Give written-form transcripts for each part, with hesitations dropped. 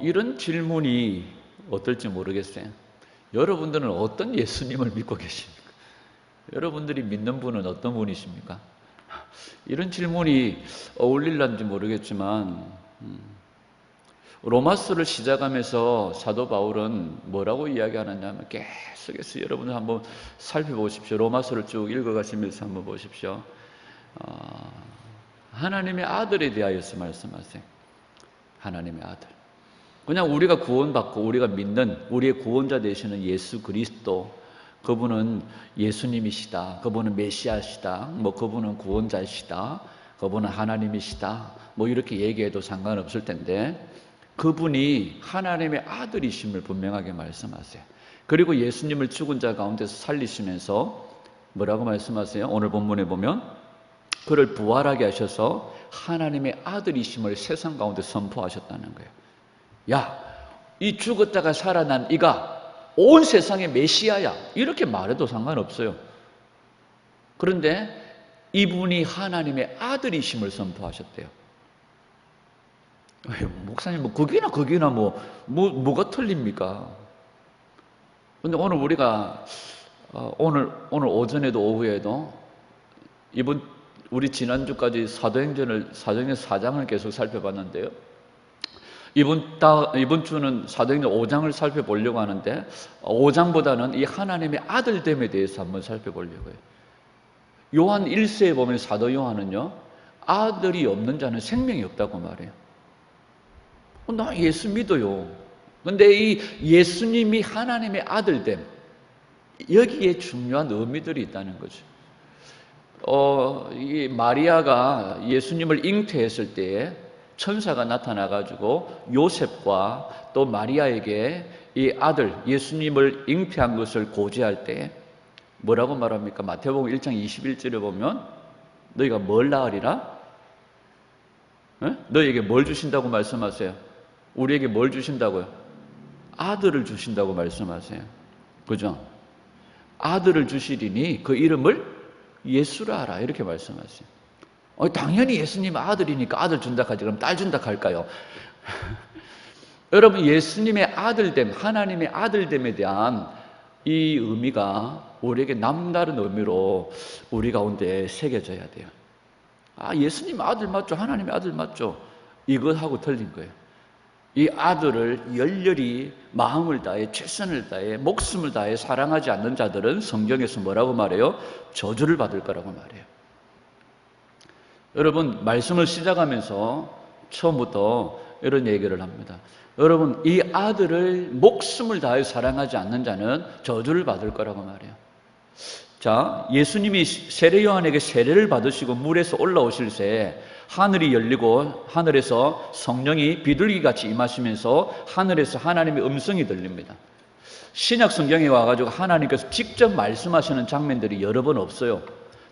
이런 질문이 어떨지 모르겠어요. 여러분들은 어떤 예수님을 믿고 계십니까? 여러분들이 믿는 분은 어떤 분이십니까? 이런 질문이 어울릴런지 모르겠지만 로마서를 시작하면서 사도 바울은 뭐라고 이야기하느냐면 계속해서 여러분들 한번 살펴보십시오. 로마서를 쭉 읽어가시면서 한번 보십시오. 하나님의 아들에 대하여서 말씀하세요. 하나님의 아들. 그냥 우리가 구원받고 우리가 믿는 우리의 구원자 되시는 예수 그리스도, 그분은 예수님이시다, 그분은 메시아시다, 그분은 구원자이시다, 그분은 하나님이시다, 이렇게 얘기해도 상관없을 텐데 그분이 하나님의 아들이심을 분명하게 말씀하세요. 그리고 예수님을 죽은 자 가운데서 살리시면서 뭐라고 말씀하세요? 오늘 본문에 보면 그를 부활하게 하셔서 하나님의 아들이심을 세상 가운데 선포하셨다는 거예요. 야, 이 죽었다가 살아난 이가 온 세상의 메시아야, 이렇게 말해도 상관없어요. 그런데 이분이 하나님의 아들이심을 선포하셨대요. 목사님, 거기나 뭐가 틀립니까? 근데 오늘 우리가 오늘 오전에도 오후에도 우리 지난주까지 사도행전 4장을 계속 살펴봤는데요. 이번 주는 사도행전 5장을 살펴보려고 하는데 5장보다는 이 하나님의 아들됨에 대해서 한번 살펴보려고 해요. 요한 1세에 보면 사도 요한은요, 아들이 없는 자는 생명이 없다고 말해요. 나 예수 믿어요. 근데 이 예수님이 하나님의 아들됨, 여기에 중요한 의미들이 있다는 거죠. 이 마리아가 예수님을 잉태했을 때에 천사가 나타나가지고 요셉과 또 마리아에게 이 아들 예수님을 잉태한 것을 고지할 때 뭐라고 말합니까? 마태복음 1장 21절에 보면 너희가 뭘 낳으리라? 너희에게 뭘 주신다고 말씀하세요? 우리에게 뭘 주신다고요? 아들을 주신다고 말씀하세요. 그죠? 아들을 주시리니 그 이름을 예수라 하라, 이렇게 말씀하세요. 당연히 예수님 아들이니까 아들 준다 하지, 그럼 딸 준다 할까요? 여러분, 예수님의 아들됨, 하나님의 아들됨에 대한 이 의미가 우리에게 남다른 의미로 우리 가운데 새겨져야 돼요. 예수님 아들 맞죠? 하나님의 아들 맞죠? 이것하고 틀린 거예요. 이 아들을 열렬히 마음을 다해 최선을 다해 목숨을 다해 사랑하지 않는 자들은 성경에서 뭐라고 말해요? 저주를 받을 거라고 말해요. 여러분, 말씀을 시작하면서 처음부터 이런 얘기를 합니다. 여러분, 이 아들을 목숨을 다해 사랑하지 않는 자는 저주를 받을 거라고 말해요. 자, 예수님이 세례 요한에게 세례를 받으시고 물에서 올라오실 때 하늘이 열리고 하늘에서 성령이 비둘기같이 임하시면서 하늘에서 하나님의 음성이 들립니다. 신약 성경에 와가지고 하나님께서 직접 말씀하시는 장면들이 여러 번 없어요.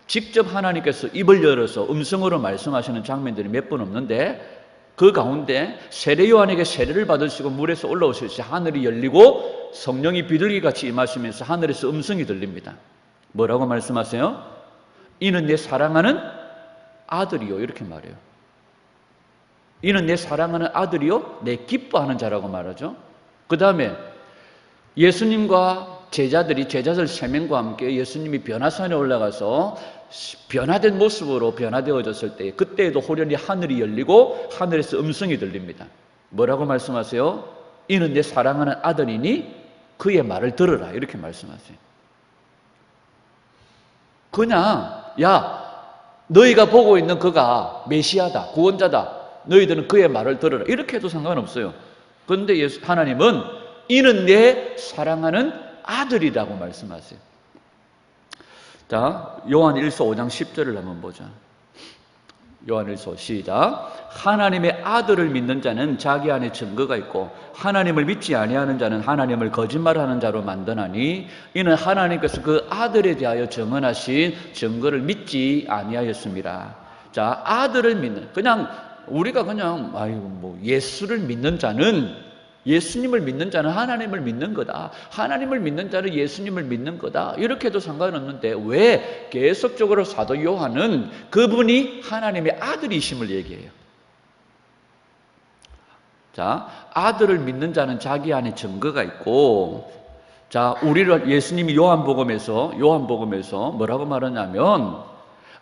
직접 하나님께서 입을 열어서 음성으로 말씀하시는 장면들이 몇 번 없는데 그 가운데 세례 요한에게 세례를 받으시고 물에서 올라오실 때 하늘이 열리고 성령이 비둘기같이 임하시면서 하늘에서 음성이 들립니다. 뭐라고 말씀하세요? 이는 내 사랑하는 아들이요, 이렇게 말해요. 이는 내 사랑하는 아들이요, 내 기뻐하는 자라고 말하죠. 그 다음에 예수님과 제자들 3명과 함께 예수님이 변화산에 올라가서 변화된 모습으로 변화되어졌을 때 그때에도 호련히 하늘이 열리고 하늘에서 음성이 들립니다. 뭐라고 말씀하세요? 이는 내 사랑하는 아들이니 그의 말을 들으라, 이렇게 말씀하세요. 그냥 너희가 보고 있는 그가 메시아다, 구원자다, 너희들은 그의 말을 들으라, 이렇게 해도 상관없어요. 그런데 하나님은 이는 내 사랑하는 아들이라고 말씀하세요. 자, 요한일서 5장 10절을 한번 보자. 요한일서 시작. 하나님의 아들을 믿는 자는 자기 안에 증거가 있고 하나님을 믿지 아니하는 자는 하나님을 거짓말하는 자로 만드나니 이는 하나님께서 그 아들에 대하여 증언하신 증거를 믿지 아니하였습니다. 자, 아들을 믿는, 우리가 예수를 믿는 자는, 예수님을 믿는 자는 하나님을 믿는 거다, 하나님을 믿는 자는 예수님을 믿는 거다, 이렇게 해도 상관없는데 왜 계속적으로 사도 요한은 그분이 하나님의 아들이심을 얘기해요? 자, 아들을 믿는 자는 자기 안에 증거가 있고, 자, 우리를 예수님이 요한복음에서 뭐라고 말하냐면,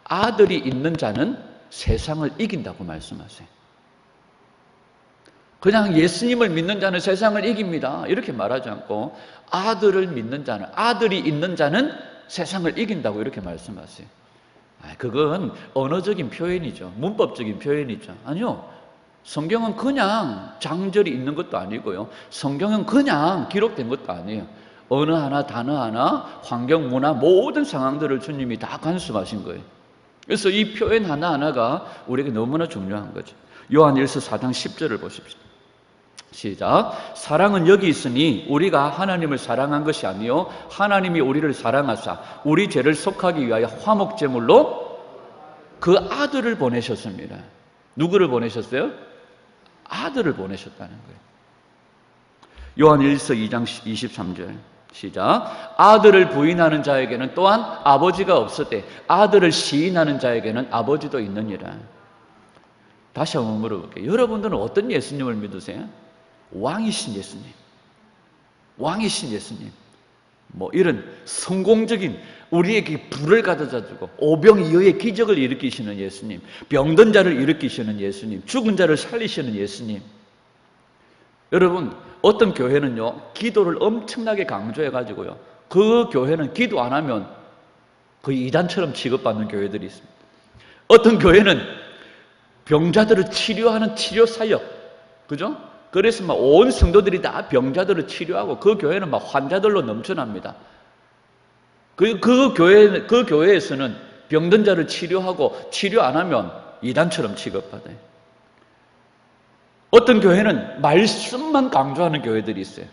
아들이 있는 자는 세상을 이긴다고 말씀하세요. 그냥 예수님을 믿는 자는 세상을 이깁니다, 이렇게 말하지 않고, 아들을 믿는 자는, 아들이 있는 자는 세상을 이긴다고 이렇게 말씀하세요. 그건 언어적인 표현이죠. 문법적인 표현이죠. 아니요. 성경은 그냥 장절이 있는 것도 아니고요. 성경은 그냥 기록된 것도 아니에요. 언어 하나, 단어 하나, 환경, 문화, 모든 상황들을 주님이 다 간수하신 거예요. 그래서 이 표현 하나하나가 우리에게 너무나 중요한 거죠. 요한일서 4장 10절을 보십시오. 시작. 사랑은 여기 있으니 우리가 하나님을 사랑한 것이 아니요 하나님이 우리를 사랑하사 우리 죄를 속하기 위하여 화목제물로 그 아들을 보내셨습니다. 누구를 보내셨어요? 아들을 보내셨다는 거예요. 요한일서 2장 23절 시작. 아들을 부인하는 자에게는 또한 아버지가 없으되 아들을 시인하는 자에게는 아버지도 있느니라. 다시 한번 물어볼게요. 여러분들은 어떤 예수님을 믿으세요? 왕이신 예수님, 왕이신 예수님, 뭐 이런 성공적인 우리에게 불을 가져다주고 오병이어의 기적을 일으키시는 예수님, 병든 자를 일으키시는 예수님, 죽은 자를 살리시는 예수님. 여러분, 어떤 교회는요 기도를 엄청나게 강조해가지고요 그 교회는 기도 안 하면 거의 이단처럼 취급받는 교회들이 있습니다. 어떤 교회는 병자들을 치료하는 치료사역, 그죠? 그래서 막 온 성도들이 다 병자들을 치료하고 그 교회는 막 환자들로 넘쳐납니다. 그 교회에서는 병든 자를 치료하고 치료 안 하면 이단처럼 취급받아요. 어떤 교회는 말씀만 강조하는 교회들이 있어요.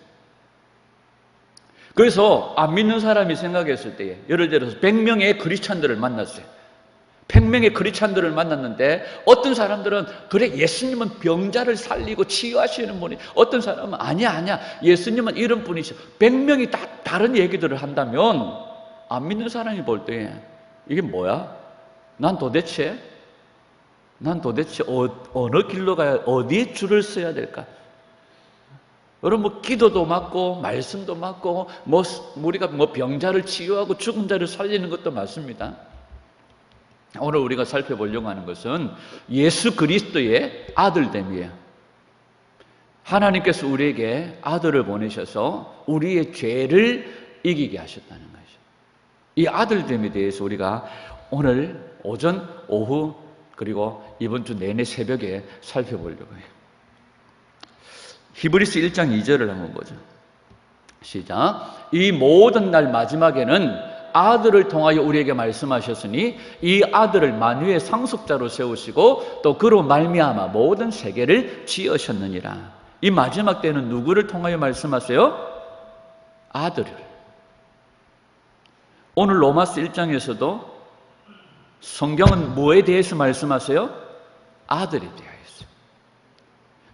그래서 안 믿는 사람이 생각했을 때에 예를 들어서 100명의 크리스찬들을 만났어요. 100명의 크리스찬들을 만났는데 어떤 사람들은 그래 예수님은 병자를 살리고 치유하시는 분이, 어떤 사람은 아니야 예수님은 이런 분이셔. 100명이 다 다른 얘기들을 한다면 안 믿는 사람이 볼 때 이게 뭐야? 난 도대체 어느 길로 가야, 어디에 줄을 서야 될까? 여러분, 뭐 기도도 맞고 말씀도 맞고 우리가 병자를 치유하고 죽은 자를 살리는 것도 맞습니다. 오늘 우리가 살펴보려고 하는 것은 예수 그리스도의 아들됨이에요. 하나님께서 우리에게 아들을 보내셔서 우리의 죄를 이기게 하셨다는 것이죠. 이 아들됨에 대해서 우리가 오늘 오전, 오후, 그리고 이번 주 내내 새벽에 살펴보려고 해요. 히브리서 1장 2절을 한번 보죠. 시작. 이 모든 날 마지막에는 아들을 통하여 우리에게 말씀하셨으니 이 아들을 만유의 상속자로 세우시고 또 그로 말미암아 모든 세계를 지으셨느니라. 이 마지막 때는 누구를 통하여 말씀하세요? 아들을. 오늘 로마서 1장에서도 성경은 뭐에 대해서 말씀하세요? 아들에 대하여서.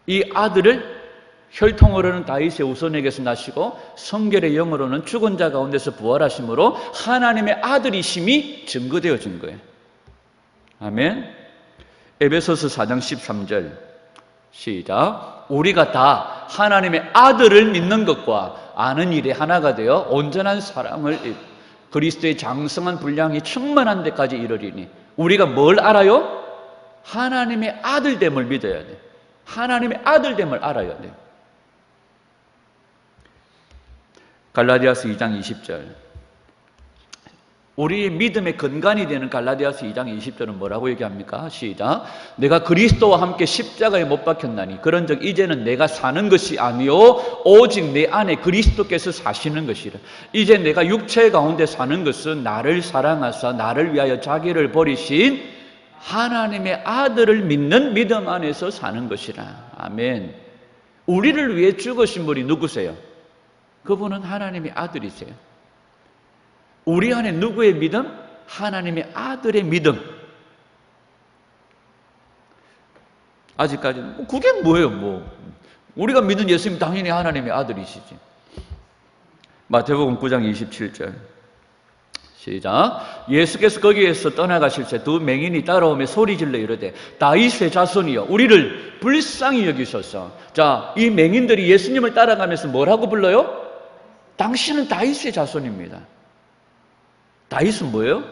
이 아들을 혈통으로는 다윗의 우선에게서 나시고 성결의 영으로는 죽은 자 가운데서 부활하심으로 하나님의 아들이심이 증거되어진 거예요. 아멘. 에베소서 4장 13절 시작. 우리가 다 하나님의 아들을 믿는 것과 아는 일에 하나가 되어 온전한 사랑을 그리스도의 장성한 분량이 충만한 데까지 이르리니. 우리가 뭘 알아요? 하나님의 아들됨을 믿어야 돼. 하나님의 아들됨을 알아야 돼. 갈라디아서 2장 20절. 우리의 믿음의 근간이 되는 갈라디아서 2장 20절은 뭐라고 얘기합니까? 시작. 내가 그리스도와 함께 십자가에 못 박혔나니 그런즉 이제는 내가 사는 것이 아니요 오직 내 안에 그리스도께서 사시는 것이라. 이제 내가 육체 가운데 사는 것은 나를 사랑하사 나를 위하여 자기를 버리신 하나님의 아들을 믿는 믿음 안에서 사는 것이라. 아멘. 우리를 위해 죽으신 분이 누구세요? 그분은 하나님의 아들이세요. 우리 안에 누구의 믿음? 하나님의 아들의 믿음. 아직까지는 그게 뭐예요? 우리가 믿는 예수님 당연히 하나님의 아들이시지. 마태복음 9장 27절 시작. 예수께서 거기에서 떠나가실 때 두 맹인이 따라오며 소리질러 이르되 다윗의 자손이여 우리를 불쌍히 여기소서. 자, 이 맹인들이 예수님을 따라가면서 뭐라고 불러요? 당신은 다윗의 자손입니다. 다윗은 뭐예요?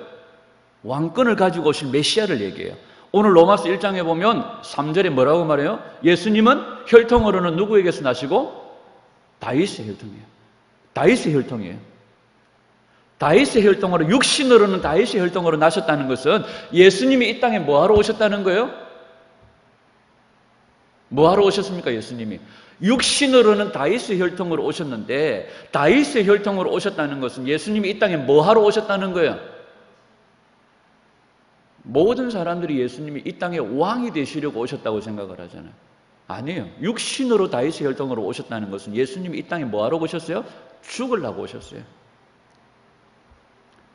왕권을 가지고 오신 메시아를 얘기해요. 오늘 로마서 1장에 보면 3절에 뭐라고 말해요? 예수님은 혈통으로는 누구에게서 나시고? 다윗의 혈통이에요. 다윗의 혈통이에요. 다윗의 혈통으로, 육신으로는 다윗의 혈통으로 나셨다는 것은 예수님이 이 땅에 뭐하러 오셨다는 거예요? 뭐하러 오셨습니까? 예수님이 육신으로는 다윗의 혈통으로 오셨는데, 다윗의 혈통으로 오셨다는 것은 예수님이 이 땅에 뭐하러 오셨다는 거예요? 모든 사람들이 예수님이 이 땅에 왕이 되시려고 오셨다고 생각을 하잖아요. 아니에요. 육신으로 다윗의 혈통으로 오셨다는 것은 예수님이 이 땅에 뭐하러 오셨어요? 죽으려고 오셨어요.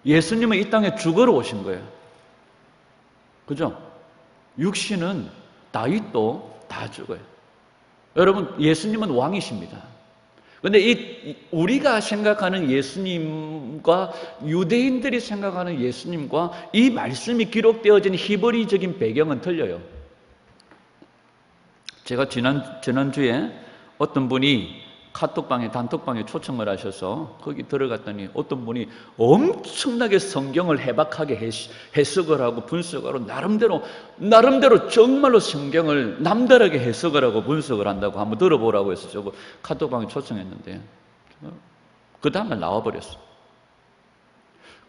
예수님은 이 땅에 죽으러 오신 거예요. 그죠? 육신은 다윗도 다 죽어요. 여러분, 예수님은 왕이십니다. 그런데 우리가 생각하는 예수님과 유대인들이 생각하는 예수님과 이 말씀이 기록되어진 히브리적인 배경은 틀려요. 제가 지난주에 어떤 분이 카톡방에, 단톡방에 초청을 하셔서 거기 들어갔더니 어떤 분이 엄청나게 성경을 해박하게 해석을 하고 분석을 하고 나름대로 정말로 성경을 남다르게 해석을 하고 분석을 한다고 한번 들어보라고 해서 저거 카톡방에 초청했는데 그 다음날 나와버렸어.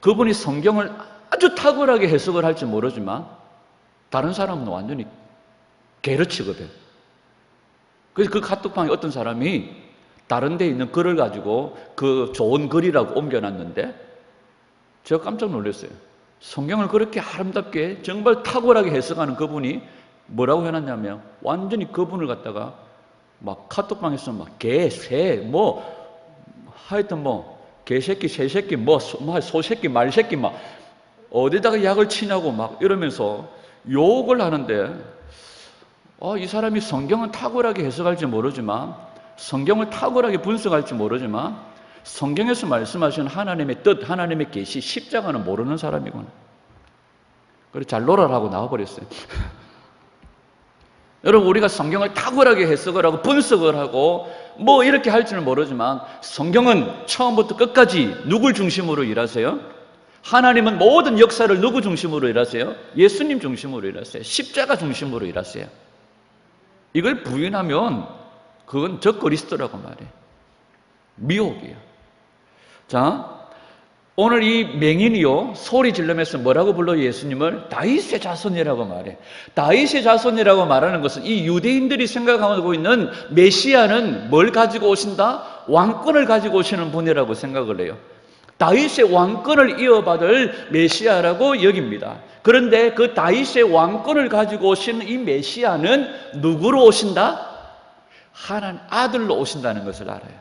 그분이 성경을 아주 탁월하게 해석을 할지 모르지만 다른 사람은 완전히 게르치거든. 그래서 그 카톡방에 어떤 사람이 다른 데 있는 글을 가지고 그 좋은 글이라고 옮겨놨는데 제가 깜짝 놀랐어요. 성경을 그렇게 아름답게 정말 탁월하게 해석하는 그분이 뭐라고 해놨냐면 완전히 그분을 갖다가 막 카톡방에서 막 개, 새, 하여튼 개새끼, 새새끼, 소새끼, 말새끼 막 어디다가 약을 치냐고 막 이러면서 욕을 하는데 이 사람이 성경은 탁월하게 해석할지 모르지만 성경을 탁월하게 분석할지 모르지만 성경에서 말씀하시는 하나님의 뜻, 하나님의 계시, 십자가는 모르는 사람이구나. 그래서 잘 놀아라고 나와버렸어요. 여러분, 우리가 성경을 탁월하게 해석을 하고 분석을 하고 이렇게 할 줄은 모르지만 성경은 처음부터 끝까지 누굴 중심으로 일하세요? 하나님은 모든 역사를 누구 중심으로 일하세요? 예수님 중심으로 일하세요. 십자가 중심으로 일하세요. 이걸 부인하면 그건 적그리스도라고 말해요. 미혹이에요. 자, 오늘 이 맹인이요 소리 지르면서 뭐라고 불러요? 예수님을 다윗의 자손이라고 말해. 다윗의 자손이라고 말하는 것은 이 유대인들이 생각하고 있는 메시아는 뭘 가지고 오신다? 왕권을 가지고 오시는 분이라고 생각을 해요. 다윗의 왕권을 이어받을 메시아라고 여깁니다. 그런데 그 다윗의 왕권을 가지고 오시는 이 메시아는 누구로 오신다? 하나님 아들로 오신다는 것을 알아요.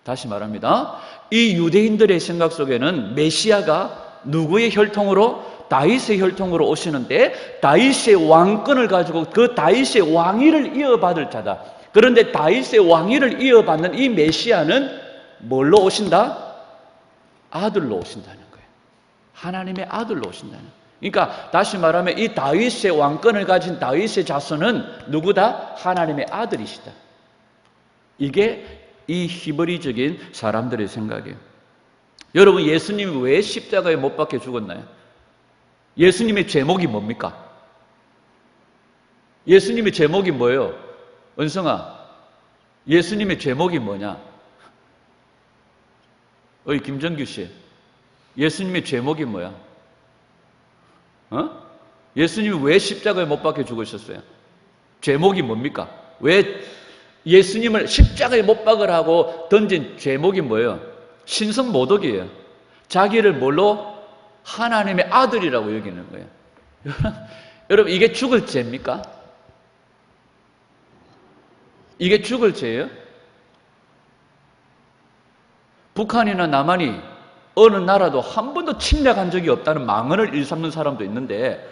다시 말합니다. 이 유대인들의 생각 속에는 메시아가 누구의 혈통으로? 다윗의 혈통으로 오시는데 다윗의 왕권을 가지고 그 다윗의 왕위를 이어받을 자다. 그런데 다윗의 왕위를 이어받는 이 메시아는 뭘로 오신다? 아들로 오신다는 거예요. 하나님의 아들로 오신다는 거예요. 그러니까 다시 말하면 이 다윗의 왕권을 가진 다윗의 자손은 누구다? 하나님의 아들이시다. 이게 이 히브리적인 사람들의 생각이에요. 여러분, 예수님이 왜 십자가에 못 박혀 죽었나요? 예수님의 제목이 뭡니까? 예수님의 제목이 뭐예요? 은성아, 예수님의 제목이 뭐냐? 김정규 씨, 예수님의 제목이 뭐야? 예수님이 왜 십자가에 못 박혀 죽으셨어요? 제목이 뭡니까? 왜 예수님을 십자가에 못 박으라고 던진 제목이 뭐예요? 신성모독이에요. 자기를 뭘로? 하나님의 아들이라고 여기는 거예요. 여러분, 이게 죽을 죄입니까? 이게 죽을 죄예요? 북한이나 남한이 어느 나라도 한 번도 침략한 적이 없다는 망언을 일삼는 사람도 있는데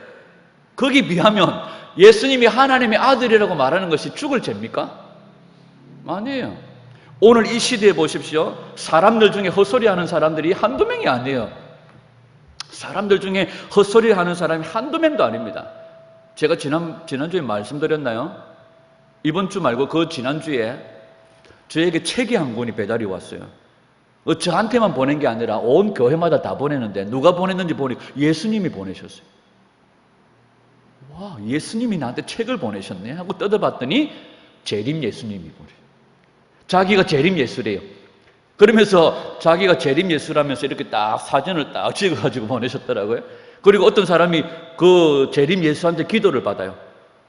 거기에 비하면 예수님이 하나님의 아들이라고 말하는 것이 죽을 죄입니까? 아니에요. 오늘 이 시대에 보십시오. 사람들 중에 헛소리하는 사람들이 한두 명이 아니에요. 사람들 중에 헛소리하는 사람이 한두 명도 아닙니다. 제가 지난주에 말씀드렸나요? 이번 주 말고 그 지난주에 저에게 책이 한 권이 배달이 왔어요. 저한테만 보낸 게 아니라 온 교회마다 다 보내는데 누가 보냈는지 보니 예수님이 보내셨어요. 와, 예수님이 나한테 책을 보내셨네 하고 뜯어봤더니 재림 예수님이 보내셨어요. 자기가 재림 예수래요. 그러면서 자기가 재림 예수라면서 이렇게 딱 사진을 딱 찍어가지고 보내셨더라고요. 그리고 어떤 사람이 그 재림 예수한테 기도를 받아요.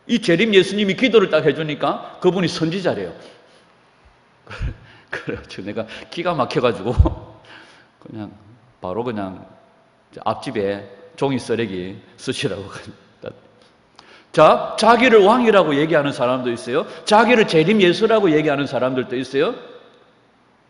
이 재림 예수님이 기도를 딱 해주니까 그분이 선지자래요. 그래가지고 내가 기가 막혀가지고 그냥 바로 그냥 앞집에 종이 쓰레기 쓰시라고. 자, 자기를 왕이라고 얘기하는 사람도 있어요. 자기를 재림 예수라고 얘기하는 사람들도 있어요.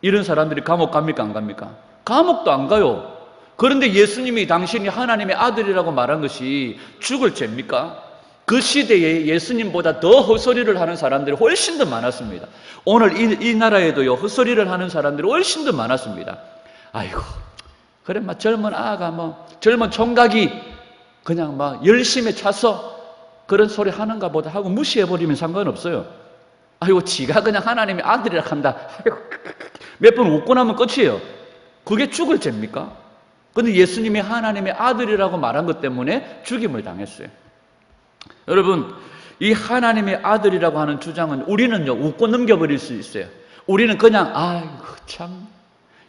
이런 사람들이 감옥 갑니까 안 갑니까? 감옥도 안 가요. 그런데 예수님이 당신이 하나님의 아들이라고 말한 것이 죽을 죄입니까? 그 시대에 예수님보다 더 헛소리를 하는 사람들이 훨씬 더 많았습니다. 오늘 이 나라에도요, 헛소리를 하는 사람들이 훨씬 더 많았습니다. 아이고, 그래, 젊은 아가, 젊은 총각이 그냥 열심에 차서 그런 소리 하는가 보다 하고 무시해버리면 상관없어요. 아이고, 지가 그냥 하나님의 아들이라 한다. 아이고, 몇 번 웃고 나면 끝이에요. 그게 죽을 죄입니까? 근데 예수님이 하나님의 아들이라고 말한 것 때문에 죽임을 당했어요. 여러분, 이 하나님의 아들이라고 하는 주장은 우리는요, 웃고 넘겨버릴 수 있어요. 우리는 그냥, 아이고, 참,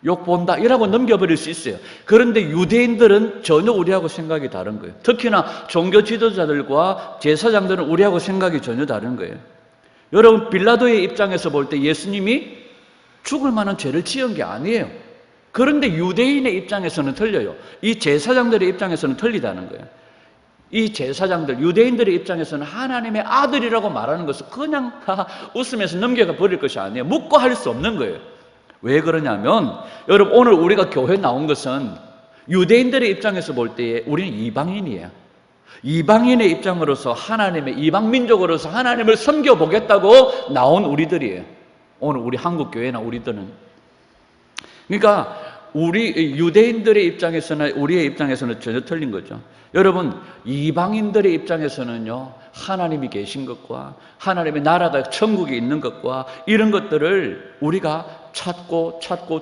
욕 본다, 이라고 넘겨버릴 수 있어요. 그런데 유대인들은 전혀 우리하고 생각이 다른 거예요. 특히나 종교 지도자들과 제사장들은 우리하고 생각이 전혀 다른 거예요. 여러분, 빌라도의 입장에서 볼 때 예수님이 죽을 만한 죄를 지은 게 아니에요. 그런데 유대인의 입장에서는 틀려요. 이 제사장들의 입장에서는 틀리다는 거예요. 이 제사장들, 유대인들의 입장에서는 하나님의 아들이라고 말하는 것을 그냥 웃으면서 넘겨가 버릴 것이 아니에요. 묻고 할 수 없는 거예요. 왜 그러냐면, 여러분, 오늘 우리가 교회에 나온 것은 유대인들의 입장에서 볼 때에 우리는 이방인이에요. 이방인의 입장으로서 하나님의, 이방민족으로서 하나님을 섬겨보겠다고 나온 우리들이에요. 오늘 우리 한국교회나 우리들은. 그러니까 우리 유대인들의 입장에서나 우리의 입장에서는 전혀 틀린 거죠. 여러분, 이방인들의 입장에서는요, 하나님이 계신 것과 하나님의 나라가 천국에 있는 것과 이런 것들을 우리가 찾고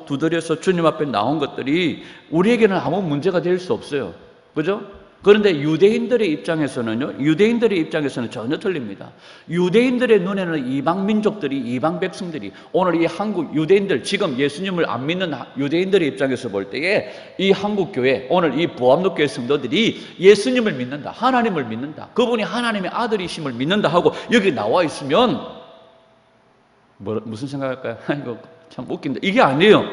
두드려서 주님 앞에 나온 것들이 우리에게는 아무 문제가 될 수 없어요. 그죠? 그런데 유대인들의 입장에서는 전혀 틀립니다. 유대인들의 눈에는 이방 민족들이, 이방 백성들이, 오늘 이 한국 유대인들, 지금 예수님을 안 믿는 유대인들의 입장에서 볼 때에 이 한국 교회, 오늘 이 보암로교회 성도들이 예수님을 믿는다, 하나님을 믿는다, 그분이 하나님의 아들이심을 믿는다 하고 여기 나와 있으면 무슨 생각할까요? 이거 참 웃긴다. 이게 아니에요.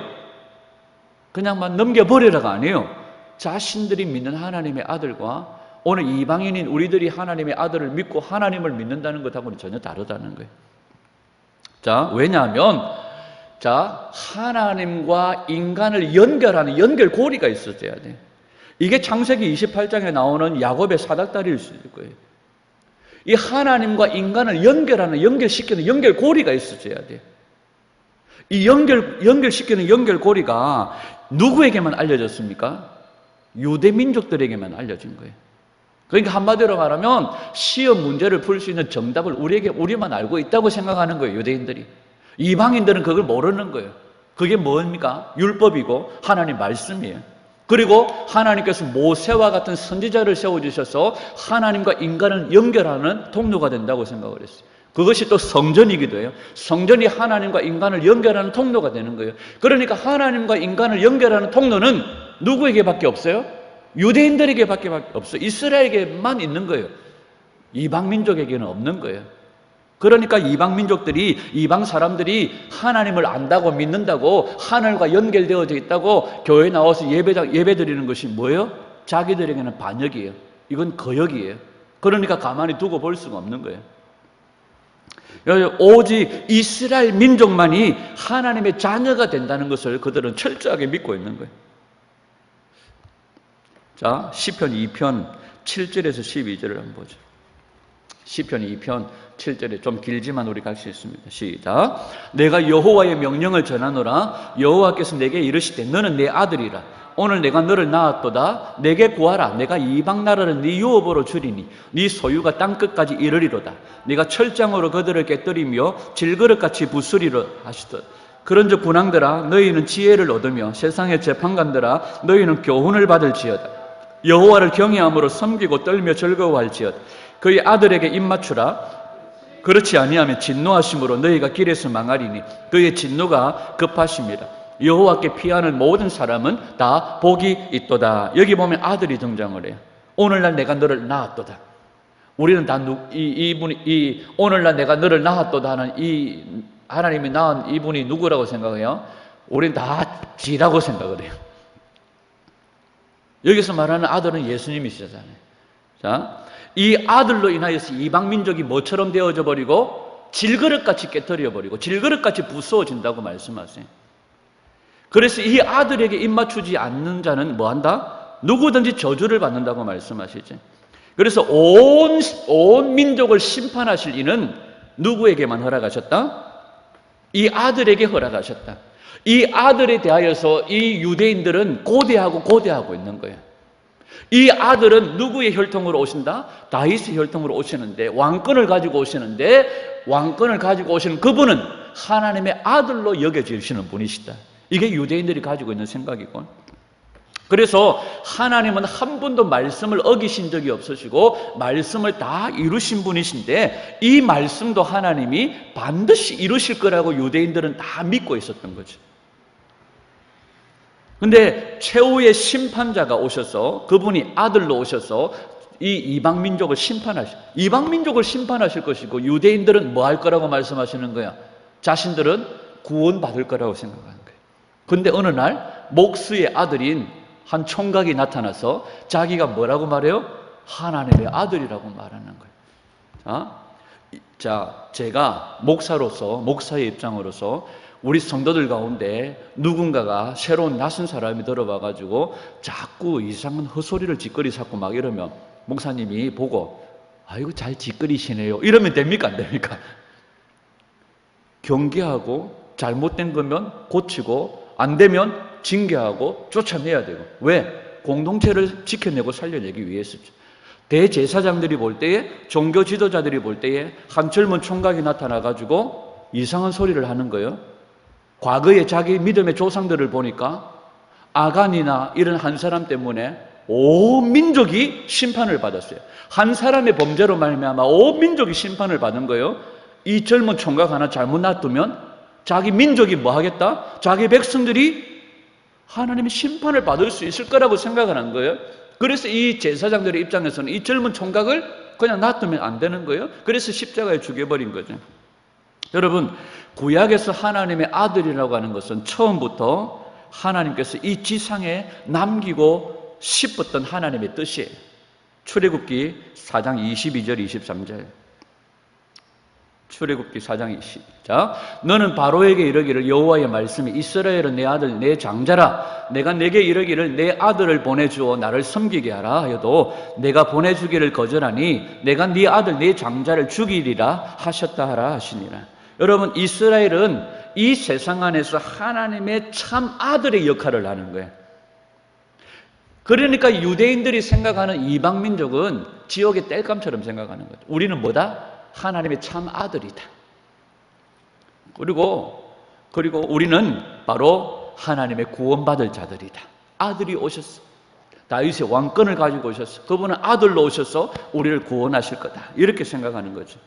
그냥 넘겨버리라가 아니에요. 자신들이 믿는 하나님의 아들과 오늘 이방인인 우리들이 하나님의 아들을 믿고 하나님을 믿는다는 것하고는 전혀 다르다는 거예요. 자, 왜냐하면 하나님과 인간을 연결하는 연결고리가 있어야 돼요. 이게 창세기 28장에 나오는 야곱의 사닥다리일 수 있을 거예요. 이 하나님과 인간을 연결시키는 연결고리가 있어야 돼요. 이 연결시키는 연결고리가 누구에게만 알려졌습니까? 유대 민족들에게만 알려진 거예요. 그러니까 한마디로 말하면 시험 문제를 풀 수 있는 정답을 우리만 알고 있다고 생각하는 거예요, 유대인들이. 이방인들은 그걸 모르는 거예요. 그게 뭡니까? 율법이고 하나님 말씀이에요. 그리고 하나님께서 모세와 같은 선지자를 세워주셔서 하나님과 인간을 연결하는 통로가 된다고 생각을 했어요. 그것이 또 성전이기도 해요. 성전이 하나님과 인간을 연결하는 통로가 되는 거예요. 그러니까 하나님과 인간을 연결하는 통로는 누구에게밖에 없어요? 유대인들에게밖에 없어요. 이스라엘에게만 있는 거예요. 이방 민족에게는 없는 거예요. 그러니까 이방 민족들이, 이방 사람들이 하나님을 안다고 믿는다고, 하늘과 연결되어져 있다고 교회에 나와서 예배 드리는 것이 뭐예요? 자기들에게는 반역이에요. 이건 거역이에요. 그러니까 가만히 두고 볼 수가 없는 거예요. 오직 이스라엘 민족만이 하나님의 자녀가 된다는 것을 그들은 철저하게 믿고 있는 거예요. 자, 시편 2편 7절에서 12절을 한번 보죠. 시편 2편 7절에 좀 길지만 우리 갈 수 있습니다. 시작. 내가 여호와의 명령을 전하노라. 여호와께서 내게 이르시되 너는 내 아들이라. 오늘 내가 너를 낳았도다. 내게 구하라. 내가 이방 나라를 네 유업으로 주리니 네 소유가 땅 끝까지 이르리로다. 네가 철장으로 그들을 깨뜨리며 질그릇같이 부수리라 하시듯. 그런즉 군왕들아 너희는 지혜를 얻으며 세상의 재판관들아 너희는 교훈을 받을지어다. 여호와를 경외함으로 섬기고 떨며 즐거워할지어다. 그의 아들에게 입맞추라. 그렇지 아니하면 진노하심으로 너희가 길에서 망하리니 그의 진노가 급하심이라. 여호와께 피하는 모든 사람은 다 복이 있도다. 여기 보면 아들이 등장을 해요. 오늘날 내가 너를 낳았도다. 우리는 다 오늘날 내가 너를 낳았도다 하는 이 하나님이 낳은 이분이 누구라고 생각해요? 우리는 다 지라고 생각을 해요. 여기서 말하는 아들은 예수님이시잖아요. 자, 이 아들로 인하여서 이방 민족이 뭐처럼 되어져 버리고 질그릇같이 깨뜨려 버리고 질그릇같이 부수어진다고 말씀하세요. 그래서 이 아들에게 입맞추지 않는 자는 뭐한다? 누구든지 저주를 받는다고 말씀하시죠. 그래서 온 민족을 심판하실 이는 누구에게만 허락하셨다? 이 아들에게 허락하셨다. 이 아들에 대하여서 이 유대인들은 고대하고 있는 거예요. 이 아들은 누구의 혈통으로 오신다? 다윗의 혈통으로 오시는데 왕권을 가지고 오시는데 왕권을 가지고 오시는 그분은 하나님의 아들로 여겨지시는 분이시다. 이게 유대인들이 가지고 있는 생각이고, 그래서 하나님은 한 번도 말씀을 어기신 적이 없으시고 말씀을 다 이루신 분이신데 이 말씀도 하나님이 반드시 이루실 거라고 유대인들은 다 믿고 있었던 거죠. 근데 최후의 심판자가 오셔서 그분이 아들로 오셔서 이 이방 민족을 심판하실 것이고 유대인들은 뭐 할 거라고 말씀하시는 거야? 자신들은 구원받을 거라고 생각하는 거예요. 근데 어느 날 목수의 아들인 한 총각이 나타나서 자기가 뭐라고 말해요? 하나님의 아들이라고 말하는 거예요. 자, 제가 목사의 입장으로서 우리 성도들 가운데 누군가가 새로운 낯선 사람이 들어와가지고 자꾸 이상한 헛소리를 짓거리 샀고 막 이러면 목사님이 보고 아이고 잘 짓거리시네요 이러면 됩니까? 안 됩니까? 경계하고 잘못된 거면 고치고 안 되면 징계하고 쫓아내야 되고. 왜? 공동체를 지켜내고 살려내기 위해서죠. 대제사장들이 볼 때에, 종교 지도자들이 볼 때에 한 젊은 총각이 나타나가지고 이상한 소리를 하는 거예요. 과거에 자기 믿음의 조상들을 보니까 아간이나 이런 한 사람 때문에 온 민족이 심판을 받았어요. 한 사람의 범죄로 말미암아 온 민족이 심판을 받은 거예요. 이 젊은 총각 하나 잘못 놔두면 자기 민족이 뭐 하겠다? 자기 백성들이 하나님의 심판을 받을 수 있을 거라고 생각을 한 거예요. 그래서 이 제사장들의 입장에서는 이 젊은 총각을 그냥 놔두면 안 되는 거예요. 그래서 십자가에 죽여버린 거죠. 여러분, 구약에서 하나님의 아들이라고 하는 것은 처음부터 하나님께서 이 지상에 남기고 싶었던 하나님의 뜻이에요. 출애굽기 4장 22절 23절. 출애굽기 4장 20절. 너는 바로에게 이르기를 여호와의 말씀이 이스라엘은 내 아들 내 장자라. 내가 내게 이르기를 내 아들을 보내주어 나를 섬기게 하라 하여도 내가 보내주기를 거절하니 내가 네 아들 내 장자를 죽이리라 하셨다 하라 하시니라. 여러분, 이스라엘은 이 세상 안에서 하나님의 참 아들의 역할을 하는 거예요. 그러니까 유대인들이 생각하는 이방 민족은 지옥의 땔감처럼 생각하는 거죠. 우리는 뭐다? 하나님의 참 아들이다. 그리고 우리는 바로 하나님의 구원받을 자들이다. 아들이 오셨어. 다윗의 왕권을 가지고 오셨어. 그분은 아들로 오셔서 우리를 구원하실 거다. 이렇게 생각하는 거죠.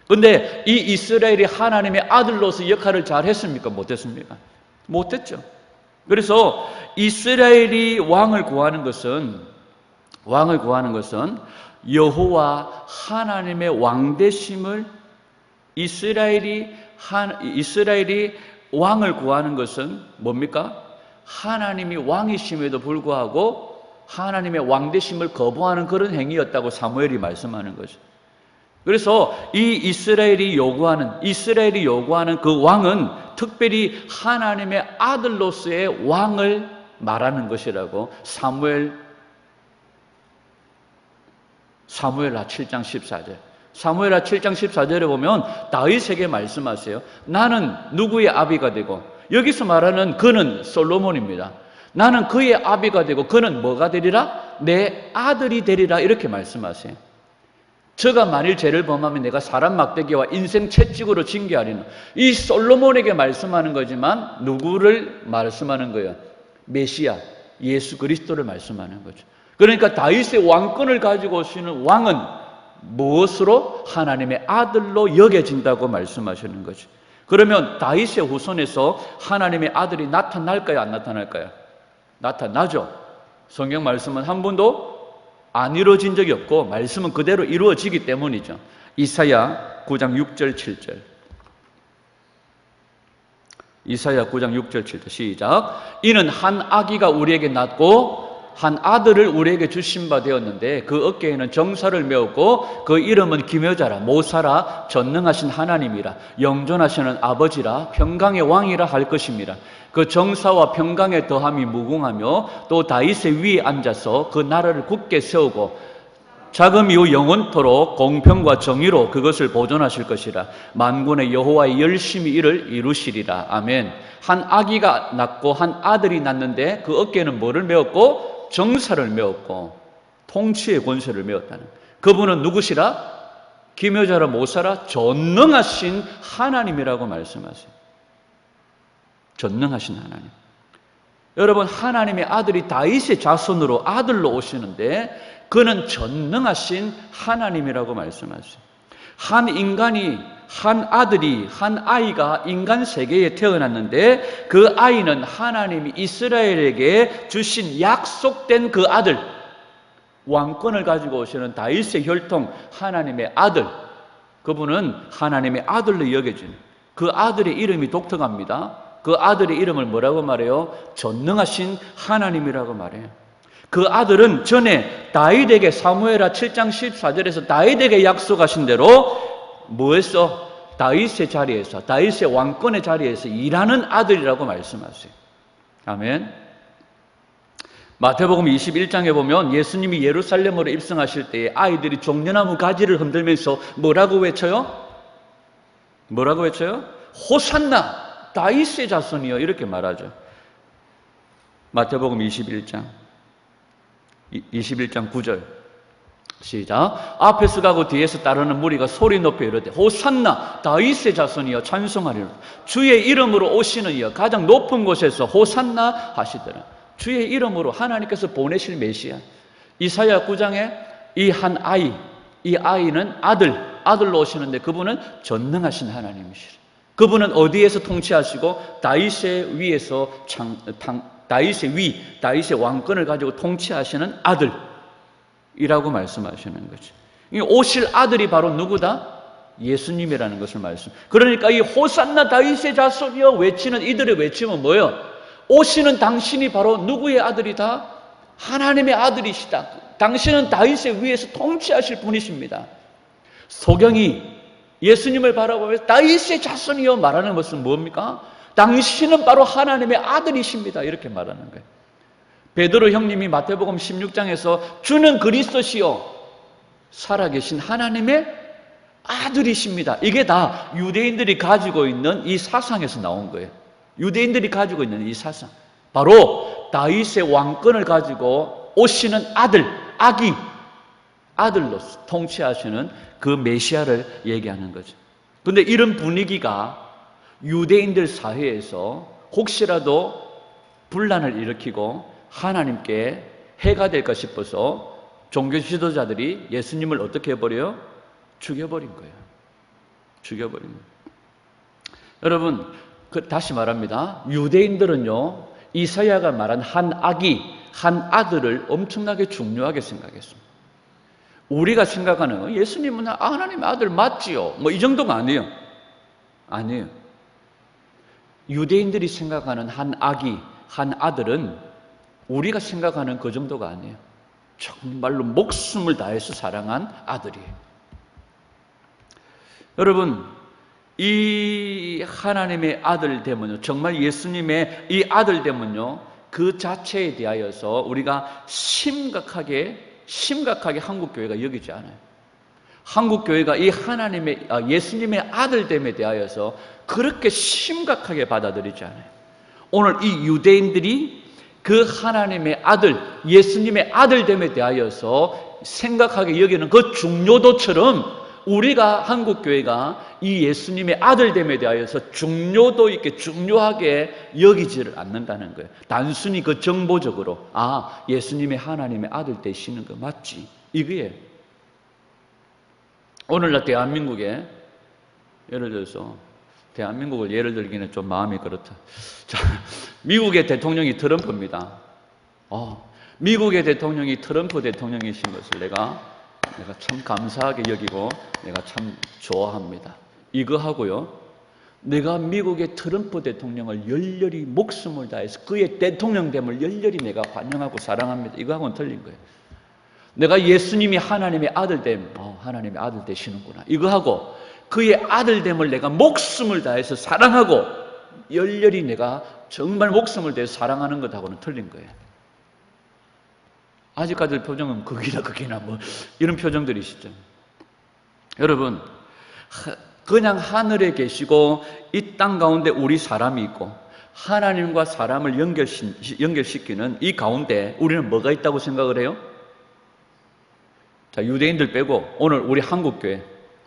그런데 이 이스라엘이 하나님의 아들로서 역할을 잘 했습니까? 못했습니까? 못했죠. 그래서 이스라엘이 왕을 구하는 것은 여호와 하나님의 왕되심을 이스라엘이 왕을 구하는 것은 뭡니까? 하나님이 왕이심에도 불구하고 하나님의 왕되심을 거부하는 그런 행위였다고 사무엘이 말씀하는 거죠. 그래서 이 이스라엘이 요구하는 그 왕은 특별히 하나님의 아들로서의 왕을 말하는 것이라고 사무엘하 7장 14절. 사무엘하 7장 14절에 보면 다윗에게 말씀하세요. 나는 누구의 아비가 되고, 여기서 말하는 그는 솔로몬입니다. 나는 그의 아비가 되고 그는 뭐가 되리라? 내 아들이 되리라, 이렇게 말씀하세요. 저가 만일 죄를 범하면 내가 사람 막대기와 인생 채찍으로 징계하리는, 이 솔로몬에게 말씀하는 거지만 누구를 말씀하는 거예요? 메시아, 예수 그리스도를 말씀하는 거죠. 그러니까 다윗의 왕권을 가지고 오시는 왕은 무엇으로? 하나님의 아들로 여겨진다고 말씀하시는 거죠. 그러면 다윗의 후손에서 하나님의 아들이 나타날까요? 안 나타날까요? 나타나죠. 성경 말씀은 한 번도 안 이루어진 적이 없고 말씀은 그대로 이루어지기 때문이죠. 이사야 9장 6절 7절. 이사야 9장 6절 7절 시작. 이는 한 아기가 우리에게 낳고 한 아들을 우리에게 주신 바 되었는데 그 어깨에는 정사를 메었고 그 이름은 기묘자라, 모사라, 전능하신 하나님이라, 영존하시는 아버지라, 평강의 왕이라 할 것입니다. 그 정사와 평강의 더함이 무궁하며 또 다윗의 위에 앉아서 그 나라를 굳게 세우고 자금 이후 영원토록 공평과 정의로 그것을 보존하실 것이라. 만군의 여호와의 열심히 이를 이루시리라. 아멘. 한 아기가 낳고 한 아들이 낳는데 그 어깨에는 뭐를 메었고? 정사를 메었고 통치의 권세를 메었다는. 그분은 누구시라? 기묘자라, 모사라, 전능하신 하나님이라고 말씀하세요. 전능하신 하나님. 여러분, 하나님의 아들이 다윗의 자손으로 아들로 오시는데 그는 전능하신 하나님이라고 말씀하세요. 한 인간이, 한 아들이, 한 아이가 인간 세계에 태어났는데 그 아이는 하나님이 이스라엘에게 주신 약속된 그 아들, 왕권을 가지고 오시는 다윗의 혈통 하나님의 아들, 그분은 하나님의 아들로 여겨진, 그 아들의 이름이 독특합니다. 그 아들의 이름을 뭐라고 말해요? 전능하신 하나님이라고 말해요. 그 아들은 전에 다윗에게 사무엘하 7장 14절에서 다윗에게 약속하신 대로 뭐했어? 다윗의 자리에서, 다윗의 왕권의 자리에서 일하는 아들이라고 말씀하세요. 아멘. 마태복음 21장에 보면 예수님이 예루살렘으로 입성하실 때에 아이들이 종려나무 가지를 흔들면서 뭐라고 외쳐요? 뭐라고 외쳐요? 호산나, 다윗의 자손이여, 이렇게 말하죠. 마태복음 21장 9절 시작. 앞에서 가고 뒤에서 따르는 무리가 소리 높여 이르되 호산나, 다윗의 자손이여 찬송하리로다. 주의 이름으로 오시는 이여, 가장 높은 곳에서 호산나 하시더라. 주의 이름으로 하나님께서 보내실 메시아. 이사야 9장에 이 한 아이, 이 아이는 아들로 오시는데 그분은 전능하신 하나님이시라. 그분은 어디에서 통치하시고? 다윗의 위에서 다윗의 왕권을 가지고 통치하시는 아들이라고 말씀하시는 거죠. 오실 아들이 바로 누구다? 예수님이라는 것을 말씀. 그러니까 이 호산나 다윗의 자손이여 외치는 이들의 외침은 뭐예요? 오시는 당신이 바로 누구의 아들이다? 하나님의 아들이시다. 당신은 다윗의 위에서 통치하실 분이십니다. 소경이 예수님을 바라보면서 다윗의 자손이여 말하는 것은 뭡니까? 당신은 바로 하나님의 아들이십니다, 이렇게 말하는 거예요. 베드로 형님이 마태복음 16장에서 주는 그리스도시요 살아계신 하나님의 아들이십니다, 이게 다 유대인들이 가지고 있는 이 사상에서 나온 거예요. 유대인들이 가지고 있는 이 사상, 바로 다윗의 왕권을 가지고 오시는 아들, 아들로서 통치하시는 그 메시아를 얘기하는 거죠. 그런데 이런 분위기가 유대인들 사회에서 혹시라도 분란을 일으키고 하나님께 해가 될까 싶어서 종교 지도자들이 예수님을 어떻게 해버려요? 죽여버린 거예요. 죽여버린 거예요. 여러분, 다시 말합니다. 유대인들은요, 이사야가 말한 한 아들을 엄청나게 중요하게 생각했습니다. 우리가 생각하는 예수님은 하나님의 아들 맞지요? 뭐 이 정도가 아니에요. 아니에요. 유대인들이 생각하는 한 아들은 우리가 생각하는 그 정도가 아니에요. 정말로 목숨을 다해서 사랑한 아들이에요. 여러분, 이 하나님의 아들 되면요, 정말 예수님의 이 아들 되면요, 그 자체에 대하여서 우리가 심각하게 한국교회가 여기지 않아요. 한국교회가 이 하나님의, 예수님의 아들됨에 대하여서 그렇게 심각하게 받아들이지 않아요. 오늘 이 유대인들이 그 하나님의 아들, 예수님의 아들됨에 대하여서 생각하게 여기는 그 중요도처럼 우리가 한국교회가 이 예수님의 아들됨에 대하여서 중요도 있게 중요하게 여기지를 않는다는 거예요. 단순히 그 정보적으로 예수님의 하나님의 아들 되시는 거 맞지? 이거예요. 오늘날 대한민국에 예를 들어서 대한민국을 예를 들기는 좀 마음이 그렇다. 자, 미국의 대통령이 트럼프입니다. 미국의 대통령이 트럼프 대통령이신 것을 내가 참 감사하게 여기고 내가 참 좋아합니다. 이거 하고요, 내가 미국의 트럼프 대통령을 열렬히 목숨을 다해서 그의 대통령됨을 열렬히 내가 환영하고 사랑합니다. 이거하고는 틀린 거예요. 내가 예수님이 하나님의 아들됨, 하나님의 아들 되시는구나, 이거하고 그의 아들됨을 내가 목숨을 다해서 사랑하고 열렬히 내가 정말 목숨을 다해서 사랑하는 것하고는 틀린 거예요. 아직까지 표정은 극이나 뭐 이런 표정들이시죠. 여러분, 그냥 하늘에 계시고 이 땅 가운데 우리 사람이 있고 하나님과 사람을 연결시키는 이 가운데 우리는 뭐가 있다고 생각을 해요? 자, 유대인들 빼고 오늘 우리 한국교회,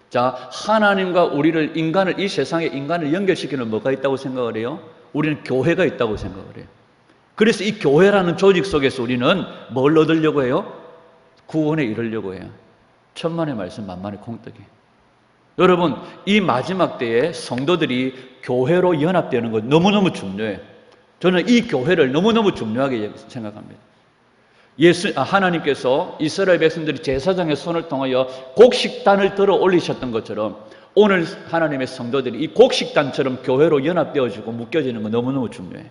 자, 하나님과 인간을, 이 세상의 인간을 연결시키는 뭐가 있다고 생각을 해요? 우리는 교회가 있다고 생각을 해요. 그래서 이 교회라는 조직 속에서 우리는 뭘 얻으려고 해요? 구원에 이르려고 해요. 천만의 말씀 만만의 콩떡이. 여러분, 이 마지막 때에 성도들이 교회로 연합되는 것 너무너무 중요해요. 저는 이 교회를 너무너무 중요하게 생각합니다. 하나님께서 이스라엘 백성들이 제사장의 손을 통하여 곡식단을 들어 올리셨던 것처럼 오늘 하나님의 성도들이 이 곡식단처럼 교회로 연합되어지고 묶여지는 거 너무너무 중요해요.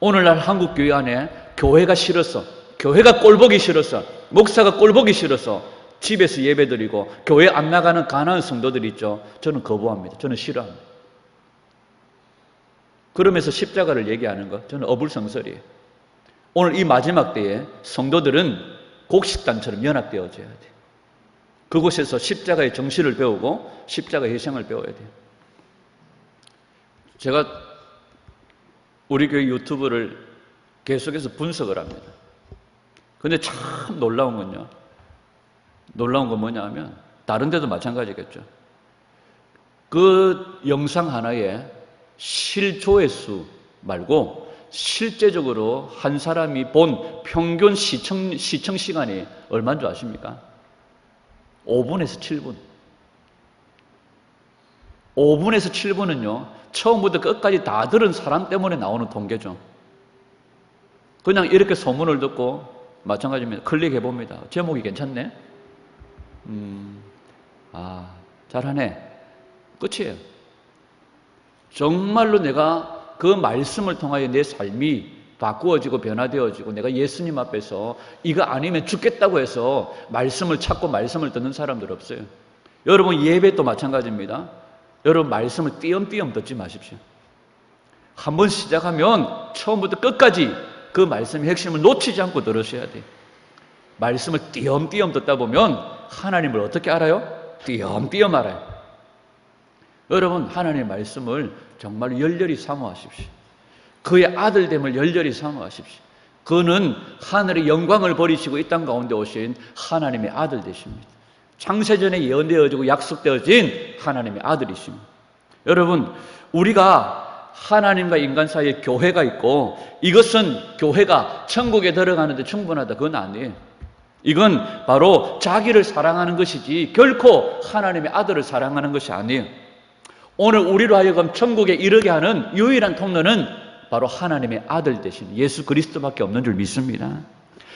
오늘날 한국교회 안에 교회가 싫어서, 교회가 꼴보기 싫어서, 목사가 꼴보기 싫어서 집에서 예배드리고 교회 안 나가는 가난한 성도들 있죠. 저는 거부합니다. 저는 싫어합니다. 그러면서 십자가를 얘기하는 거 저는 어불성설이에요. 오늘 이 마지막 때에 성도들은 곡식단처럼 연합되어져야 돼요. 그곳에서 십자가의 정신을 배우고 십자가의 희생을 배워야 돼요. 제가 우리 교회 유튜브를 계속해서 분석을 합니다. 근데 참 놀라운 건 뭐냐 하면 다른 데도 마찬가지겠죠. 그 영상 하나에 실조회수 말고 실제적으로 한 사람이 본 평균 시청 시간이 얼마인 줄 아십니까? 5분에서 7분. 5분에서 7분은요, 처음부터 끝까지 다 들은 사람 때문에 나오는 통계죠. 그냥 이렇게 소문을 듣고 마찬가지입니다. 클릭해봅니다. 제목이 괜찮네? 잘하네. 끝이에요. 정말로 내가 그 말씀을 통하여 내 삶이 바꾸어지고 변화되어지고 내가 예수님 앞에서 이거 아니면 죽겠다고 해서 말씀을 찾고 말씀을 듣는 사람들 없어요. 여러분, 예배도 마찬가지입니다. 여러분, 말씀을 띄엄띄엄 듣지 마십시오. 한번 시작하면 처음부터 끝까지 그 말씀의 핵심을 놓치지 않고 들으셔야 돼요. 말씀을 띄엄띄엄 듣다 보면 하나님을 어떻게 알아요? 띄엄띄엄 알아요. 여러분, 하나님의 말씀을 정말 열렬히 사모하십시오. 그의 아들됨을 열렬히 사모하십시오. 그는 하늘의 영광을 버리시고 이 땅 가운데 오신 하나님의 아들 되십니다. 창세전에 예언되어지고 약속되어진 하나님의 아들이십니다. 여러분, 우리가 하나님과 인간 사이에 교회가 있고 이것은 교회가 천국에 들어가는데 충분하다, 그건 아니에요. 이건 바로 자기를 사랑하는 것이지 결코 하나님의 아들을 사랑하는 것이 아니에요. 오늘 우리로 하여금 천국에 이르게 하는 유일한 통로는 바로 하나님의 아들 되신 예수 그리스도밖에 없는 줄 믿습니다.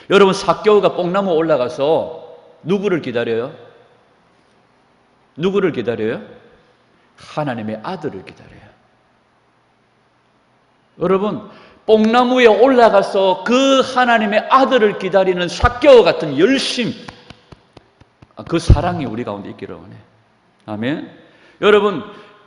여러분, 삭개오가 뽕나무 올라가서 누구를 기다려요? 누구를 기다려요? 하나님의 아들을 기다려요. 여러분, 뽕나무에 올라가서 그 하나님의 아들을 기다리는 삭개오 같은 열심, 그 사랑이 우리 가운데 있기를 원해요. 아멘. 여러분,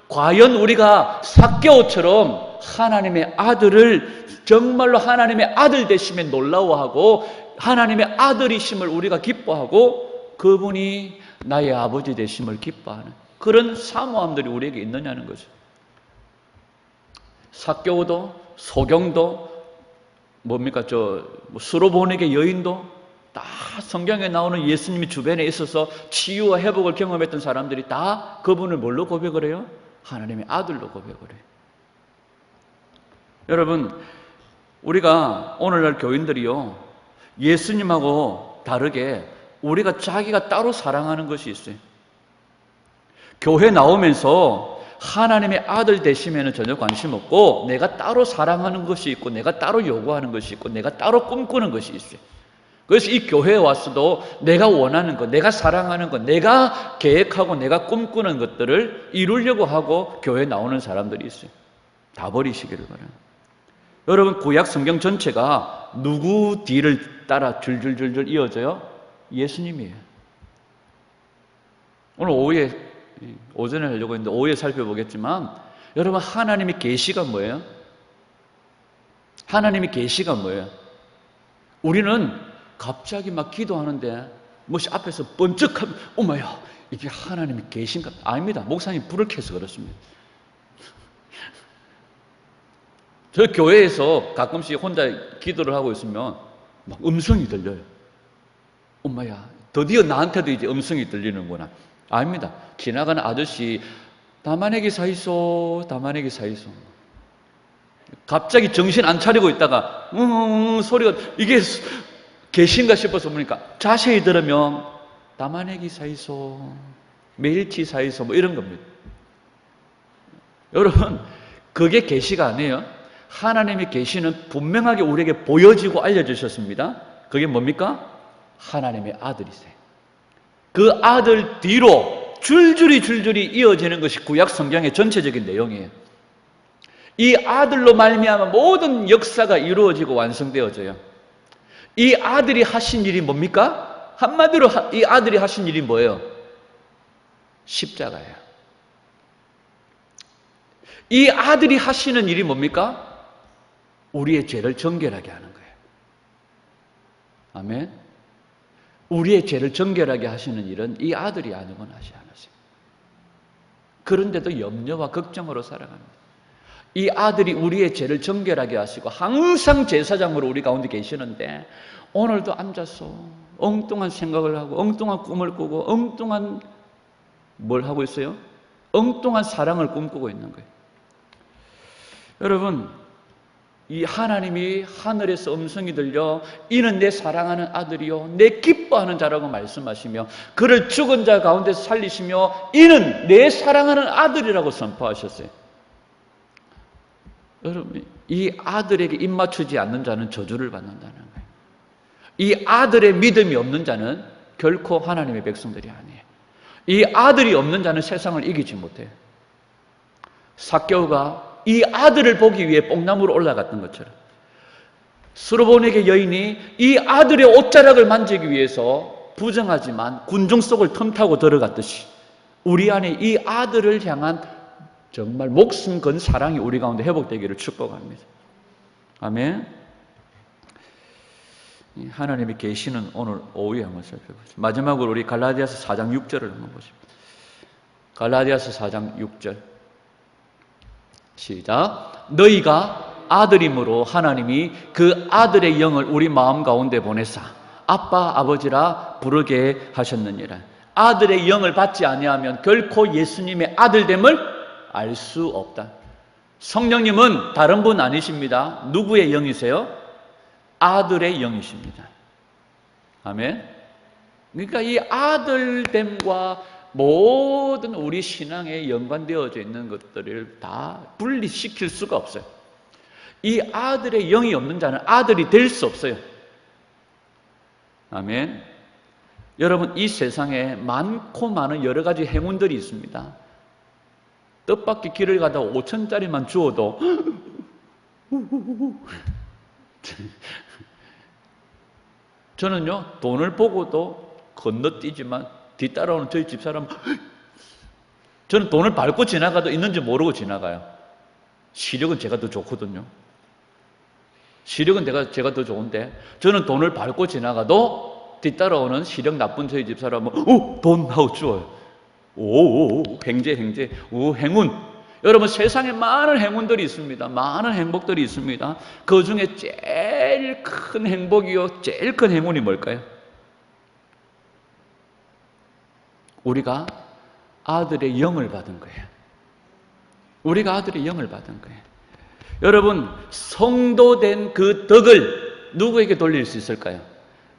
과연 우리가 삭개오처럼 하나님의 아들을 정말로 하나님의 아들 되심에 놀라워하고 하나님의 아들이심을 우리가 기뻐하고 그분이 나의 아버지 되심을 기뻐하는 그런 사모함들이 우리에게 있느냐는 거죠. 삭개오도 소경도 뭡니까 수로보닉의 여인도 다 성경에 나오는 예수님이 주변에 있어서 치유와 회복을 경험했던 사람들이 다 그분을 뭘로 고백을 해요? 하나님의 아들로 고백을 해요. 여러분, 우리가 오늘날 교인들이요, 예수님하고 다르게 우리가 자기가 따로 사랑하는 것이 있어요. 교회 나오면서 하나님의 아들 되시면 전혀 관심 없고 내가 따로 사랑하는 것이 있고 내가 따로 요구하는 것이 있고 내가 따로 꿈꾸는 것이 있어요. 그래서 이 교회에 와서도 내가 원하는 것, 내가 사랑하는 것, 내가 계획하고 내가 꿈꾸는 것들을 이루려고 하고 교회에 나오는 사람들이 있어요. 다 버리시기를 바랍니다. 여러분, 구약 성경 전체가 누구 뒤를 따라 줄줄줄줄 이어져요? 예수님이에요. 오늘 오전에 하려고 했는데 오후에 살펴보겠지만, 여러분, 하나님의 계시가 뭐예요? 하나님의 계시가 뭐예요? 우리는 갑자기 막 기도하는데 뭐시 앞에서 번쩍하면 어머야, 이게 하나님의 계신가? 아닙니다. 목사님 불을 켜서 그렇습니다. 저 교회에서 가끔씩 혼자 기도를 하고 있으면 막 음성이 들려요. 엄마야, 드디어 나한테도 이제 음성이 들리는구나. 아닙니다. 지나가는 아저씨, 담아내기 사이소, 담아내기 사이소. 갑자기 정신 안 차리고 있다가 소리가 이게 계신가 싶어서 보니까 자세히 들으면 담아내기 사이소, 멸치 사이소 뭐 이런 겁니다. 여러분, 그게 계시가 아니에요. 하나님의 계시는 분명하게 우리에게 보여지고 알려주셨습니다. 그게 뭡니까? 하나님의 아들이세요. 그 아들 뒤로 줄줄이 이어지는 것이 구약 성경의 전체적인 내용이에요. 이 아들로 말미암아 모든 역사가 이루어지고 완성되어져요. 이 아들이 하신 일이 뭡니까? 한마디로 이 아들이 하신 일이 뭐예요? 십자가예요. 이 아들이 하시는 일이 뭡니까? 우리의 죄를 정결하게 하는 거예요. 아멘. 우리의 죄를 정결하게 하시는 일은 이 아들이 아니고는 하지 않으세요. 그런데도 염려와 걱정으로 살아갑니다. 이 아들이 우리의 죄를 정결하게 하시고 항상 제사장으로 우리 가운데 계시는데 오늘도 앉아서 엉뚱한 생각을 하고 엉뚱한 꿈을 꾸고 엉뚱한 뭘 하고 있어요? 엉뚱한 사랑을 꿈꾸고 있는 거예요. 여러분, 이 하나님이 하늘에서 음성이 들려 이는 내 사랑하는 아들이요 내 기뻐하는 자라고 말씀하시며 그를 죽은 자 가운데서 살리시며 이는 내 사랑하는 아들이라고 선포하셨어요. 여러분, 이 아들에게 입맞추지 않는 자는 저주를 받는다는 거예요. 이 아들의 믿음이 없는 자는 결코 하나님의 백성들이 아니에요. 이 아들이 없는 자는 세상을 이기지 못해요. 삭개오가 이 아들을 보기 위해 뽕나무로 올라갔던 것처럼 수로보닉의 여인이 이 아들의 옷자락을 만지기 위해서 부정하지만 군중 속을 틈타고 들어갔듯이 우리 안에 이 아들을 향한 정말 목숨 건 사랑이 우리 가운데 회복되기를 축복합니다. 아멘. 하나님의 계시는 오늘 오후에 한번 살펴보죠. 마지막으로 우리 갈라디아서 4장 6절을 한번 보십시오. 갈라디아서 4장 6절 시작. 너희가 아들이므로 하나님이 그 아들의 영을 우리 마음 가운데 보내사 아빠 아버지라 부르게 하셨느니라. 아들의 영을 받지 아니하면 결코 예수님의 아들됨을 알 수 없다. 성령님은 다른 분 아니십니다. 누구의 영이세요? 아들의 영이십니다. 아멘. 그러니까 이 아들됨과 모든 우리 신앙에 연관되어져 있는 것들을 다 분리시킬 수가 없어요. 이 아들의 영이 없는 자는 아들이 될 수 없어요. 아멘. 여러분, 이 세상에 많고 많은 여러 가지 행운들이 있습니다. 뜻밖의 길을 가다 5천짜리만 주어도 저는요, 돈을 보고도 건너뛰지만 뒤따라오는 저희 집사람, 저는 돈을 밟고 지나가도 있는지 모르고 지나가요. 시력은 제가 더 좋거든요. 시력은 제가 더 좋은데 저는 돈을 밟고 지나가도 뒤따라오는 시력 나쁜 저희 집사람은 돈 하고 주어요. 오, 행제, 오, 행운. 여러분, 세상에 많은 행운들이 있습니다. 많은 행복들이 있습니다. 그 중에 제일 큰 행복이요, 제일 큰 행운이 뭘까요? 우리가 아들의 영을 받은 거예요. 우리가 아들의 영을 받은 거예요. 여러분, 성도된 그 덕을 누구에게 돌릴 수 있을까요?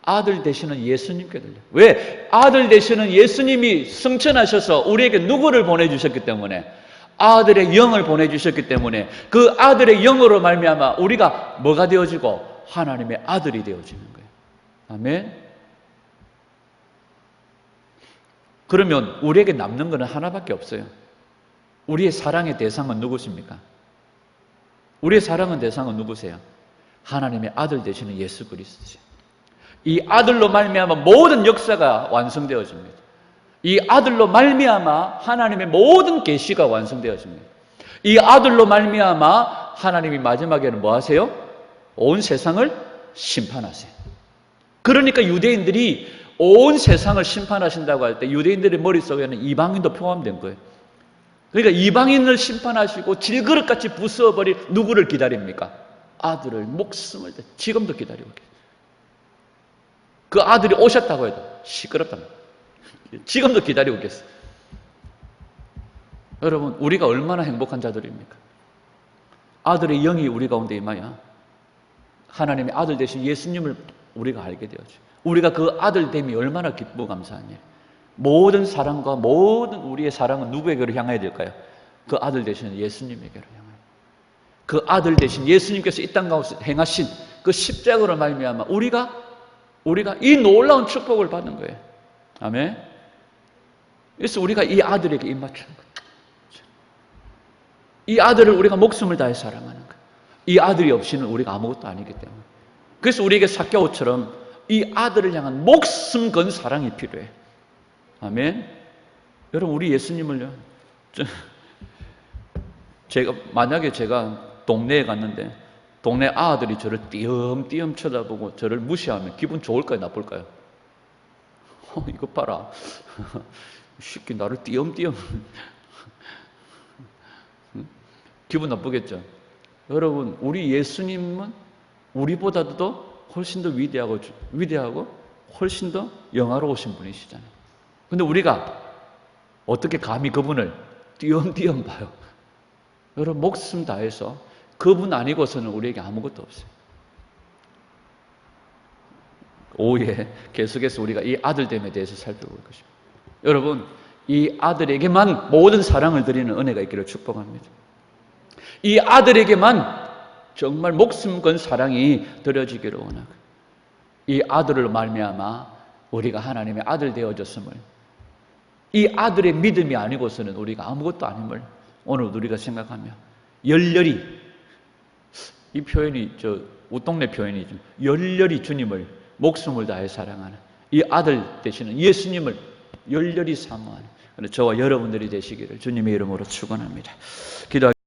아들 되시는 예수님께 돌려요. 왜? 아들 되시는 예수님이 승천하셔서 우리에게 누구를 보내주셨기 때문에, 아들의 영을 보내주셨기 때문에 그 아들의 영으로 말미암아 우리가 뭐가 되어지고 하나님의 아들이 되어지는 거예요. 아멘. 그러면 우리에게 남는 것은 하나밖에 없어요. 우리의 사랑의 대상은 누구십니까? 우리의 사랑의 대상은 누구세요? 하나님의 아들 되시는 예수 그리스도죠. 이 아들로 말미암아 모든 역사가 완성되어집니다. 이 아들로 말미암아 하나님의 모든 계시가 완성되어집니다. 이 아들로 말미암아 하나님이 마지막에는 뭐 하세요? 온 세상을 심판하세요. 그러니까 유대인들이 온 세상을 심판하신다고 할 때 유대인들의 머릿속에는 이방인도 포함된 거예요. 그러니까 이방인을 심판하시고 질그릇같이 부숴버릴 누구를 기다립니까? 아들을 목숨을 지금도 기다리고 계세요. 그 아들이 오셨다고 해도 시끄럽답니다. 지금도 기다리고 계세요. 여러분, 우리가 얼마나 행복한 자들입니까? 아들의 영이 우리 가운데 임하여 하나님의 아들 되신 예수님을 우리가 알게 되었죠. 우리가 그 아들됨이 얼마나 기쁘고 감사한 일. 모든 사랑과 모든 우리의 사랑은 누구에게로 향해야 될까요? 그 아들 되신 예수님에게로 향해요. 그 아들 되신 예수님께서 이 땅 가운데 행하신 그 십자가로 말미암아 우리가 이 놀라운 축복을 받는 거예요. 아멘. 그래서 우리가 이 아들에게 입맞추는 거예요. 이 아들을 우리가 목숨을 다해 사랑하는 거예요. 이 아들이 없이는 우리가 아무것도 아니기 때문에. 그래서 우리에게 삭개오처럼 이 아들을 향한 목숨 건 사랑이 필요해. 아멘. 여러분, 우리 예수님을요, 만약에 제가 동네에 갔는데 동네 아들이 저를 띄엄띄엄 쳐다보고 저를 무시하면 기분 좋을까요, 나쁠까요? 이거 봐라. 쉽게 나를 띄엄띄엄. 기분 나쁘겠죠? 여러분, 우리 예수님은 우리보다도 훨씬 더 위대하고 훨씬 더 영화로우신 분이시잖아요. 근데 우리가 어떻게 감히 그분을 띄엄띄엄 봐요? 여러분, 목숨 다해서 그분 아니고서는 우리에게 아무것도 없어요. 오후에 계속해서 우리가 이 아들됨에 대해서 살펴볼 것입니다. 여러분, 이 아들에게만 모든 사랑을 드리는 은혜가 있기를 축복합니다. 이 아들에게만 정말 목숨 건 사랑이 드려지기를 원하고, 이 아들을 말미암아 우리가 하나님의 아들 되어졌음을, 이 아들의 믿음이 아니고서는 우리가 아무것도 아님을 오늘 우리가 생각하며 열렬히, 이 표현이 웃동네 표현이죠. 열렬히 주님을 목숨을 다해 사랑하는 이 아들 되시는 예수님을 열렬히 사모하는 저와 여러분들이 되시기를 주님의 이름으로 축원합니다. 기도하겠습니다.